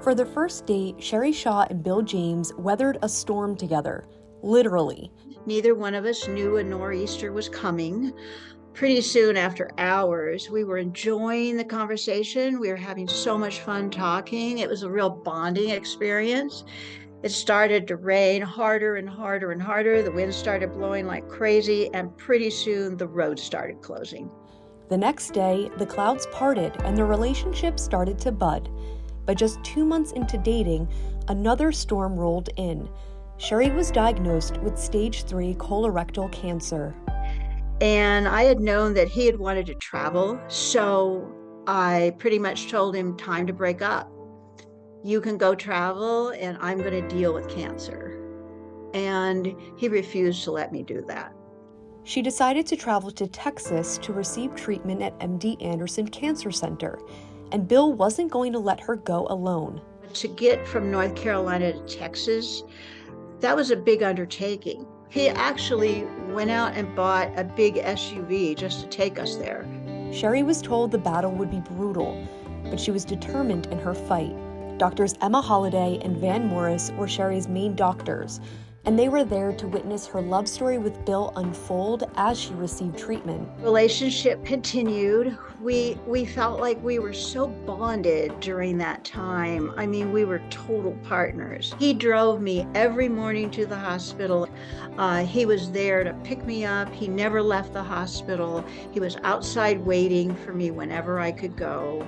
For their first date, Sherri Shaw and Bill James weathered a storm together, literally. Neither one of us knew a nor'easter was coming. Pretty soon, after hours, we were enjoying the conversation. We were having so much fun talking. It was a real bonding experience. It started to rain harder and harder and harder. The wind started blowing like crazy, and pretty soon the road started closing. The next day, the clouds parted and their relationship started to bud. But just 2 months into dating, another storm rolled in. Sherri was diagnosed with stage 3 colorectal cancer. And I had known that he had wanted to travel, so I pretty much told him, time to break up. You can go travel, and I'm going to deal with cancer. And he refused to let me do that. She decided to travel to Texas to receive treatment at MD Anderson Cancer Center, and Bill wasn't going to let her go alone. To get from North Carolina to Texas, that was a big undertaking. He actually went out and bought a big SUV just to take us there. Sherri was told the battle would be brutal, but she was determined in her fight. Doctors Emma Holliday and Van Morris were Sherri's main doctors, and they were there to witness her love story with Bill unfold as she received treatment. Relationship continued. We felt like we were so bonded during that time. I mean, we were total partners. He drove me every morning to the hospital. He was there to pick me up. He never left the hospital. He was outside waiting for me whenever I could go.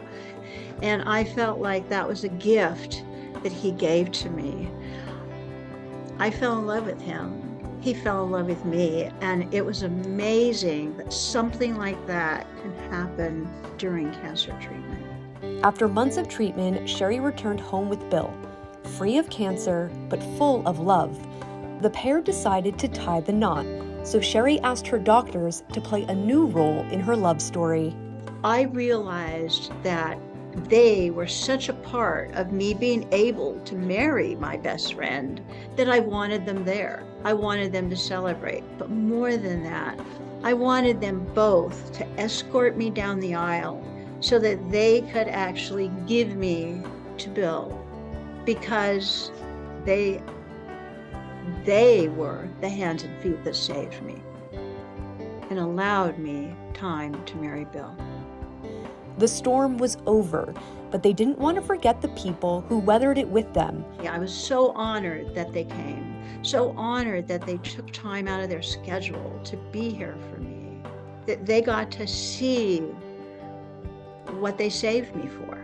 And I felt like that was a gift that he gave to me. I fell in love with him. He fell in love with me, and it was amazing that something like that can happen during cancer treatment. After months of treatment, Sherri returned home with Bill, free of cancer, but full of love. The pair decided to tie the knot, so Sherri asked her doctors to play a new role in her love story. I realized that they were such a part of me being able to marry my best friend that I wanted them there. I wanted them to celebrate. But more than that, I wanted them both to escort me down the aisle so that they could actually give me to Bill, because they were the hands and feet that saved me and allowed me time to marry Bill. The storm was over, but they didn't want to forget the people who weathered it with them. I was so honored that they came, so honored that they took time out of their schedule to be here for me, that they got to see what they saved me for.